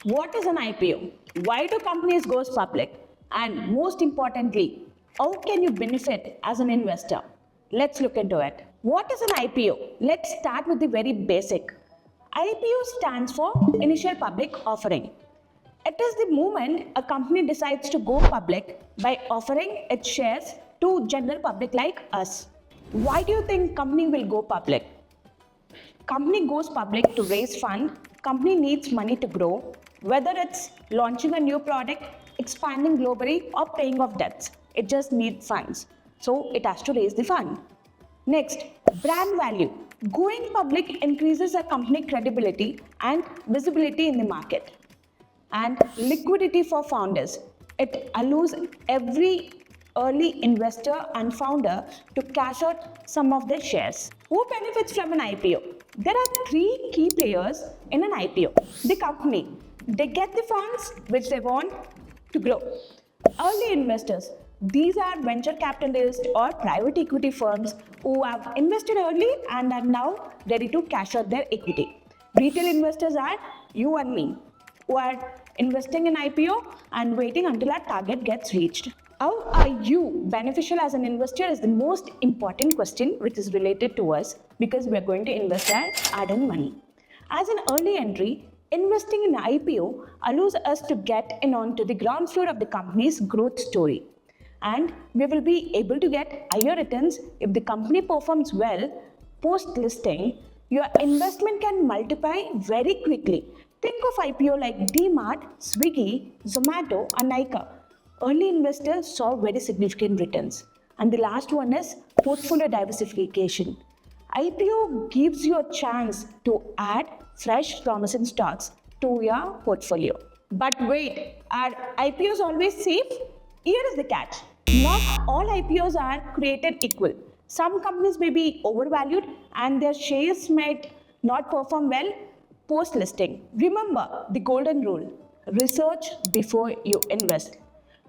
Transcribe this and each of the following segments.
What is an IPO? Why do companies go public? And most importantly, how can you benefit as an investor? Let's look into it. What is an IPO? Let's start with the very basic. IPO stands for Initial Public Offering. It is the moment a company decides to go public by offering its shares to general public like us. Why do you think company will go public? Company goes public to raise fund. Company needs money to grow, whether it's launching a new product, expanding globally, or paying off debts. It just needs funds. So it has to raise the fund. Next, brand value. Going public increases a company credibility and visibility in the market. And liquidity for founders. It allows every early investor and founder to cash out some of their shares. Who benefits from an IPO? There are three key players in an IPO. The company. They get the funds which they want to grow. Early investors. These are venture capitalists or private equity firms who have invested early and are now ready to cash out their equity. Retail investors are you and me, who are investing in IPO and waiting until our target gets reached. How are you beneficial as an investor is the most important question which is related to us because we are going to invest our hard-earned money. As an early entry, investing in IPO allows us to get in onto the ground floor of the company's growth story. And we will be able to get higher returns if the company performs well post-listing. Your investment can multiply very quickly. Think of IPO like Dmart, Swiggy, Zomato, and Nykaa. Early investors saw very significant returns. And the last one is portfolio diversification. IPO gives you a chance to add fresh promising stocks to your portfolio. But wait, are IPOs always safe? Here is the catch. Not all IPOs are created equal. Some companies may be overvalued and their shares might not perform well post-listing. Remember the golden rule. Research before you invest.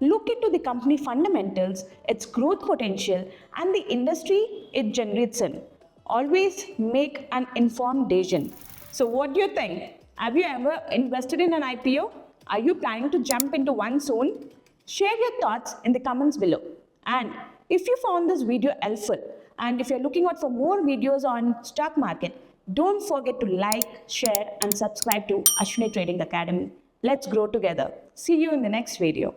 Look into the company fundamentals, its growth potential, and the industry it generates in. Always make an informed decision. So what do you think? Have you ever invested in an IPO? Are you planning to jump into one soon? Share your thoughts in the comments below. And if you found this video helpful, and if you're looking out for more videos on stock market, don't forget to like, share, and subscribe to Ashwini Trading Academy. Let's grow together. See you in the next video.